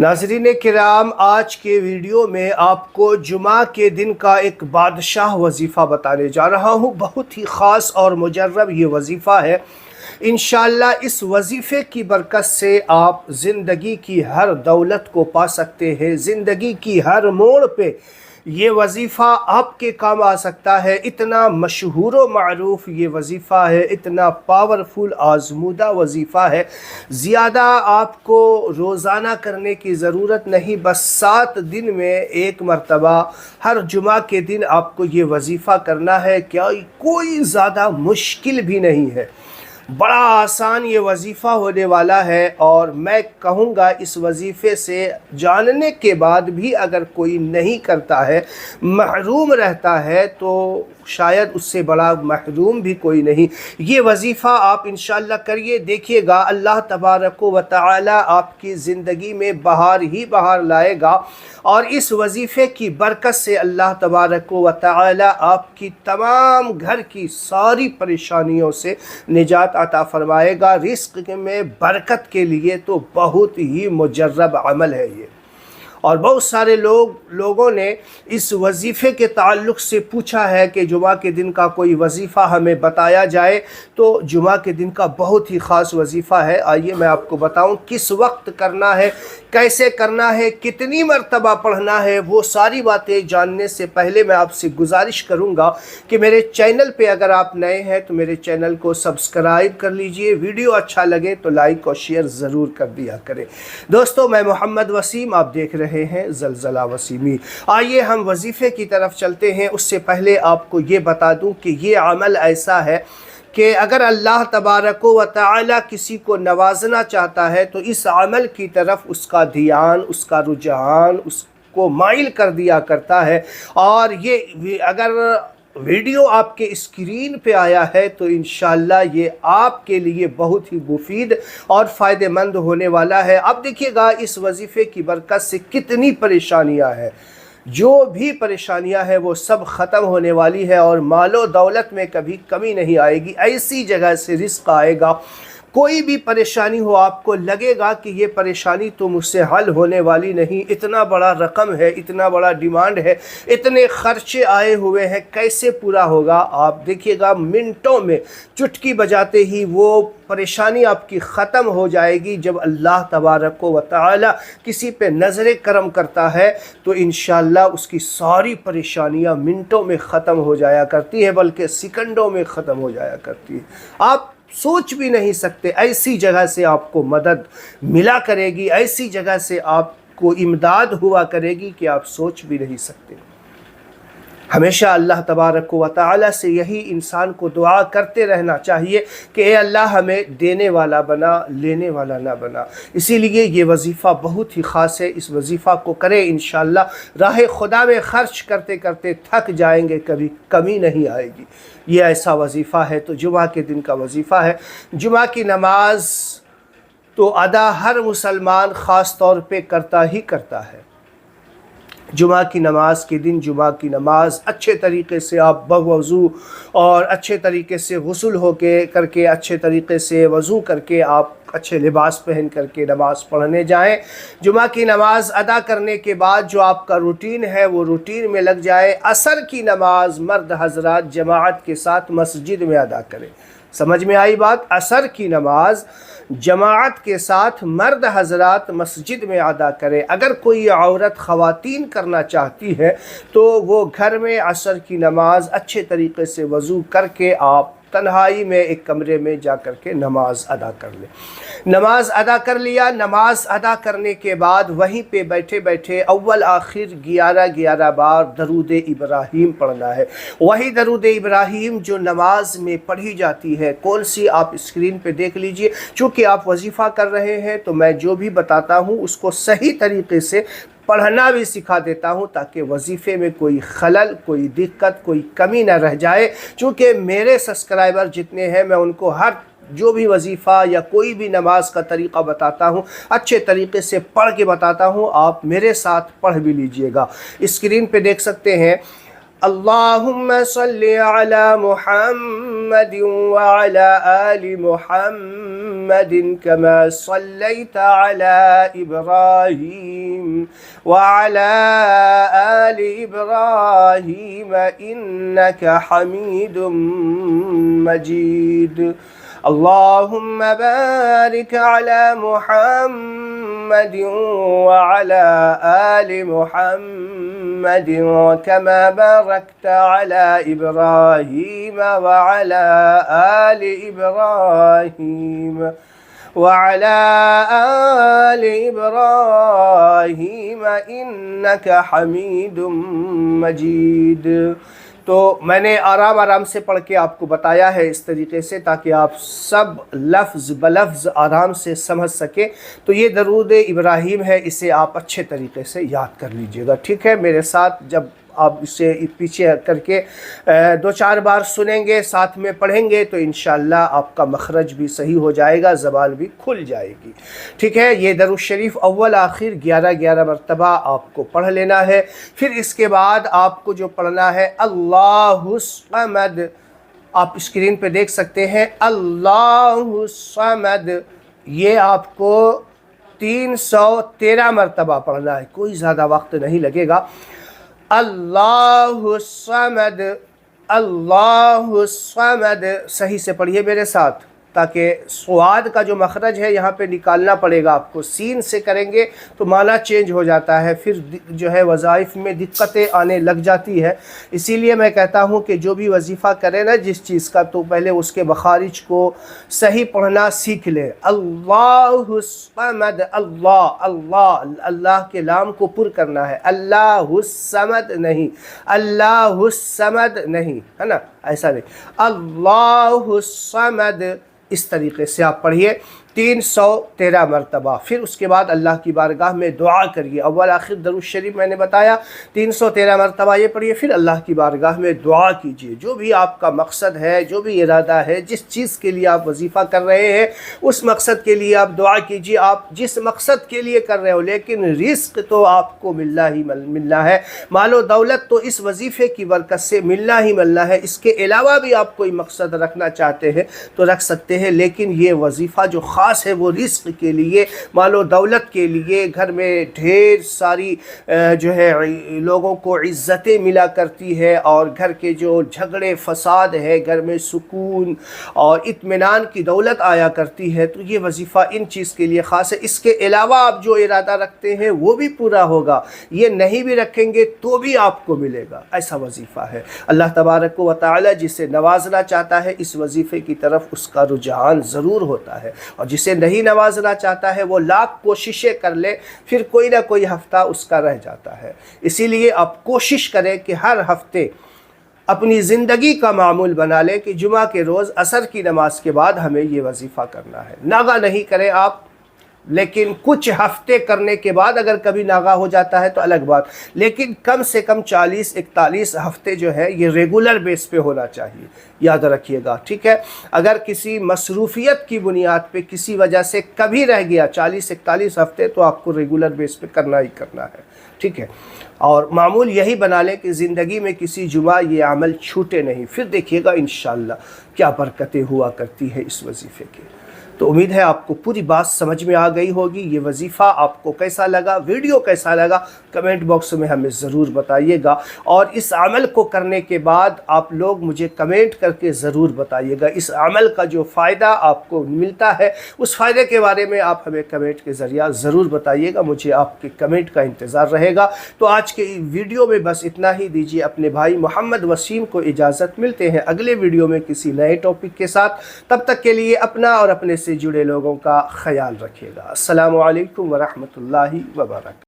ناظرین کرام، آج کے ویڈیو میں آپ کو جمعہ کے دن کا ایک بادشاہ وظیفہ بتانے جا رہا ہوں۔ بہت ہی خاص اور مجرب یہ وظیفہ ہے۔ انشاءاللہ اس وظیفے کی برکت سے آپ زندگی کی ہر دولت کو پا سکتے ہیں۔ زندگی کی ہر موڑ پہ یہ وظیفہ آپ کے کام آ سکتا ہے۔ اتنا مشہور و معروف یہ وظیفہ ہے، اتنا پاورفل آزمودہ وظیفہ ہے۔ زیادہ آپ کو روزانہ کرنے کی ضرورت نہیں، بس 7 دن میں ایک مرتبہ ہر جمعہ کے دن آپ کو یہ وظیفہ کرنا ہے۔ کیا کوئی زیادہ مشکل بھی نہیں ہے، بڑا آسان یہ وظیفہ ہونے والا ہے۔ اور میں کہوں گا اس وظیفے سے جاننے کے بعد بھی اگر کوئی نہیں کرتا ہے، محروم رہتا ہے، تو شاید اس سے بڑا محروم بھی کوئی نہیں۔ یہ وظیفہ آپ انشاءاللہ کریے، دیکھیے گا اللہ تبارک و تعالی آپ کی زندگی میں بہار ہی بہار لائے گا، اور اس وظیفے کی برکت سے اللہ تبارک و تعالی آپ کی تمام گھر کی ساری پریشانیوں سے نجات عطا فرمائے گا۔ رزق میں برکت کے لیے تو بہت ہی مجرب عمل ہے یہ، اور بہت سارے لوگوں نے اس وظیفے کے تعلق سے پوچھا ہے کہ جمعہ کے دن کا کوئی وظیفہ ہمیں بتایا جائے۔ تو جمعہ کے دن کا بہت ہی خاص وظیفہ ہے، آئیے میں آپ کو بتاؤں کس وقت کرنا ہے، کیسے کرنا ہے، کتنی مرتبہ پڑھنا ہے۔ وہ ساری باتیں جاننے سے پہلے میں آپ سے گزارش کروں گا کہ میرے چینل پہ اگر آپ نئے ہیں تو میرے چینل کو سبسکرائب کر لیجئے، ویڈیو اچھا لگے تو لائک اور شیئر ضرور کر دیا کریں۔ دوستو، میں محمد وسیم، آپ دیکھ رہے ہیں زلزلہ وسیمی۔ آئیے ہم وظیفے کی طرف چلتے ہیں۔ اس سے پہلے آپ کو یہ بتا دوں کہ یہ عمل ایسا ہے کہ اگر اللہ تبارک و تعالی کسی کو نوازنا چاہتا ہے تو اس عمل کی طرف اس کا دھیان، اس کا رجحان اس کو مائل کر دیا کرتا ہے۔ اور یہ اگر ویڈیو آپ کے اسکرین پہ آیا ہے تو انشاءاللہ یہ آپ کے لیے بہت ہی مفید اور فائدہ مند ہونے والا ہے۔ اب دیکھیے گا اس وظیفے کی برکت سے کتنی پریشانیاں ہیں، جو بھی پریشانیاں ہیں وہ سب ختم ہونے والی ہے، اور مال و دولت میں کبھی کمی نہیں آئے گی۔ ایسی جگہ سے رزق آئے گا، کوئی بھی پریشانی ہو آپ کو لگے گا کہ یہ پریشانی تو مجھ سے حل ہونے والی نہیں، اتنا بڑا رقم ہے، اتنا بڑا ڈیمانڈ ہے، اتنے خرچے آئے ہوئے ہیں، کیسے پورا ہوگا؟ آپ دیکھیے گا منٹوں میں چٹکی بجاتے ہی وہ پریشانی آپ کی ختم ہو جائے گی۔ جب اللہ تبارک و تعالی کسی پہ نظر کرم کرتا ہے تو انشاءاللہ اس کی ساری پریشانیاں منٹوں میں ختم ہو جایا کرتی ہے، بلکہ سیکنڈوں میں ختم ہو جایا کرتی ہے۔ آپ سوچ بھی نہیں سکتے ایسی جگہ سے آپ کو مدد ملا کرے گی، ایسی جگہ سے آپ کو امداد ہوا کرے گی کہ آپ سوچ بھی نہیں سکتے۔ ہمیشہ اللہ تبارک و تعالی سے یہی انسان کو دعا کرتے رہنا چاہیے کہ اے اللہ ہمیں دینے والا بنا، لینے والا نہ بنا۔ اسی لیے یہ وظیفہ بہت ہی خاص ہے، اس وظیفہ کو کریں، انشاءاللہ راہ خدا میں خرچ کرتے کرتے تھک جائیں گے، کبھی کمی نہیں آئے گی۔ یہ ایسا وظیفہ ہے۔ تو جمعہ کے دن کا وظیفہ ہے۔ جمعہ کی نماز تو ادا ہر مسلمان خاص طور پہ کرتا ہی کرتا ہے۔ جمعہ کی نماز کے دن جمعہ کی نماز اچھے طریقے سے آپ بوضو اور اچھے طریقے سے غسل کر کے اچھے طریقے سے وضو کر کے آپ اچھے لباس پہن کر کے نماز پڑھنے جائیں۔ جمعہ کی نماز ادا کرنے کے بعد جو آپ کا روٹین ہے وہ روٹین میں لگ جائے۔ عصر کی نماز مرد حضرات جماعت کے ساتھ مسجد میں ادا کریں۔ سمجھ میں آئی بات؟ عصر کی نماز جماعت کے ساتھ مرد حضرات مسجد میں ادا کرے۔ اگر کوئی عورت خواتین کرنا چاہتی ہے تو وہ گھر میں عصر کی نماز اچھے طریقے سے وضو کر کے آپ تنہائی میں ایک کمرے میں جا کر کے نماز ادا کر لیں۔ نماز ادا کر لیا، نماز ادا کرنے کے بعد وہیں پہ بیٹھے بیٹھے اول آخر 11 بار درود ابراہیم پڑھنا ہے۔ وہی درود ابراہیم جو نماز میں پڑھی جاتی ہے، کون سی آپ اسکرین پہ دیکھ لیجئے۔ چونکہ آپ وظیفہ کر رہے ہیں تو میں جو بھی بتاتا ہوں اس کو صحیح طریقے سے پڑھنا بھی سکھا دیتا ہوں، تاکہ وظیفے میں کوئی خلل، کوئی دقت، کوئی کمی نہ رہ جائے۔ چونکہ میرے سبسکرائبر جتنے ہیں میں ان کو ہر جو بھی وظیفہ یا کوئی بھی نماز کا طریقہ بتاتا ہوں اچھے طریقے سے پڑھ کے بتاتا ہوں، آپ میرے ساتھ پڑھ بھی لیجئے گا۔ اسکرین پہ دیکھ سکتے ہیں اللهم صل على محمد وعلى آل محمد كما صليت على إبراهيم وعلى آل إبراهيم إنك حميد مجيد. اللهم بارك على محمد وعلى آل محمد كما باركت على إبراهيم وعلى آل إبراهيم إنك حميد مجيد. تو میں نے آرام آرام سے پڑھ کے آپ کو بتایا ہے اس طریقے سے تاکہ آپ سب لفظ بلفظ آرام سے سمجھ سکیں. تو یہ درود ابراہیم ہے، اسے آپ اچھے طریقے سے یاد کر لیجئے گا، ٹھیک ہے. میرے ساتھ جب آپ اسے پیچھے کر کے 2-4 بار سنیں گے، ساتھ میں پڑھیں گے، تو انشاءاللہ آپ کا مخرج بھی صحیح ہو جائے گا، زبان بھی کھل جائے گی، ٹھیک ہے. یہ درود شریف اول آخر 11 مرتبہ آپ کو پڑھ لینا ہے. پھر اس کے بعد آپ کو جو پڑھنا ہے اللہ الصمد، آپ اسکرین پہ دیکھ سکتے ہیں اللہ الصمد، یہ آپ کو 313 مرتبہ پڑھنا ہے، کوئی زیادہ وقت نہیں لگے گا. اللہ الصمد، اللہ الصمد، صحیح سے پڑھیے میرے ساتھ تاکہ صاد کا جو مخرج ہے یہاں پہ نکالنا پڑے گا آپ کو. سین سے کریں گے تو معنی چینج ہو جاتا ہے، پھر جو ہے وظائف میں دقتیں آنے لگ جاتی ہے. اسی لیے میں کہتا ہوں کہ جو بھی وظیفہ کرے نا جس چیز کا، تو پہلے اس کے مخارج کو صحیح پڑھنا سیکھ لے. اللہ الصمد، اللہ اللہ اللہ کے لام کو پر کرنا ہے، اللہ الصمد نہیں، اللہ الصمد نہیں، ہے نا، ایسا نہیں. اللہ الصمد، اس طریقے سے آپ پڑھیے 313 مرتبہ. پھر اس کے بعد اللہ کی بارگاہ میں دعا کریے. اول آخر درود شریف میں نے بتایا 313 مرتبہ یہ پڑھیے، پھر اللہ کی بارگاہ میں دعا کیجیے. جو بھی آپ کا مقصد ہے، جو بھی ارادہ ہے، جس چیز کے لیے آپ وظیفہ کر رہے ہیں، اس مقصد کے لیے آپ دعا کیجیے. آپ جس مقصد کے لیے کر رہے ہو، لیکن رزق تو آپ کو ملنا ہی ملنا ہے، مال و دولت تو اس وظیفے کی برکت سے ملنا ہی ملنا ہے. اس کے علاوہ بھی آپ کوئی مقصد رکھنا چاہتے ہیں تو رکھ سکتے ہیں، لیکن یہ وظیفہ جو خاص ہے وہ رزق کے لیے، مال و دولت کے لیے. گھر میں ڈھیر ساری جو ہے لوگوں کو عزتیں ملا کرتی ہے، اور گھر کے جو جھگڑے فساد ہے، گھر میں سکون اور اطمینان کی دولت آیا کرتی ہے. تو یہ وظیفہ ان چیز کے لیے خاص ہے. اس کے علاوہ آپ جو ارادہ رکھتے ہیں وہ بھی پورا ہوگا، یہ نہیں بھی رکھیں گے تو بھی آپ کو ملے گا. ایسا وظیفہ ہے. اللہ تبارک و تعالی جسے نوازنا چاہتا ہے اس وظیفے کی طرف اس کا رجحان ضرور ہوتا ہے، اور جسے نہیں نوازنا چاہتا ہے وہ لاکھ کوششیں کر لے، پھر کوئی نہ کوئی ہفتہ اس کا رہ جاتا ہے. اسی لیے آپ کوشش کریں کہ ہر ہفتے اپنی زندگی کا معمول بنا لیں کہ جمعہ کے روز عصر کی نماز کے بعد ہمیں یہ وظیفہ کرنا ہے. ناغہ نہیں کریں آپ، لیکن کچھ ہفتے کرنے کے بعد اگر کبھی ناغہ ہو جاتا ہے تو الگ بات، لیکن کم سے کم 40-41 ہفتے جو ہے یہ ریگولر بیس پہ ہونا چاہیے. یاد رکھیے گا، ٹھیک ہے. اگر کسی مصروفیت کی بنیاد پہ کسی وجہ سے کبھی رہ گیا 40-41 ہفتے، تو آپ کو ریگولر بیس پہ کرنا ہی کرنا ہے، ٹھیک ہے. اور معمول یہی بنا لیں کہ زندگی میں کسی جمعہ یہ عمل چھوٹے نہیں. پھر دیکھیے گا انشاءاللہ کیا برکتیں ہوا کرتی ہے اس وظیفے کے. تو امید ہے آپ کو پوری بات سمجھ میں آ گئی ہوگی. یہ وظیفہ آپ کو کیسا لگا، ویڈیو کیسا لگا، کمنٹ باکس میں ہمیں ضرور بتائیے گا. اور اس عمل کو کرنے کے بعد آپ لوگ مجھے کمنٹ کر کے ضرور بتائیے گا. اس عمل کا جو فائدہ آپ کو ملتا ہے اس فائدے کے بارے میں آپ ہمیں کمنٹ کے ذریعہ ضرور بتائیے گا. مجھے آپ کے کمنٹ کا انتظار رہے گا. تو آج کے ویڈیو میں بس اتنا ہی. دیجیے اپنے بھائی محمد وسیم کو اجازت. ملتے ہیں اگلے ویڈیو میں کسی نئے ٹاپک کے ساتھ. تب تک کے لیے اپنا اور اپنے سے جڑے لوگوں کا خیال رکھیے گا. السلام علیکم ورحمۃ اللہ وبرکاتہ.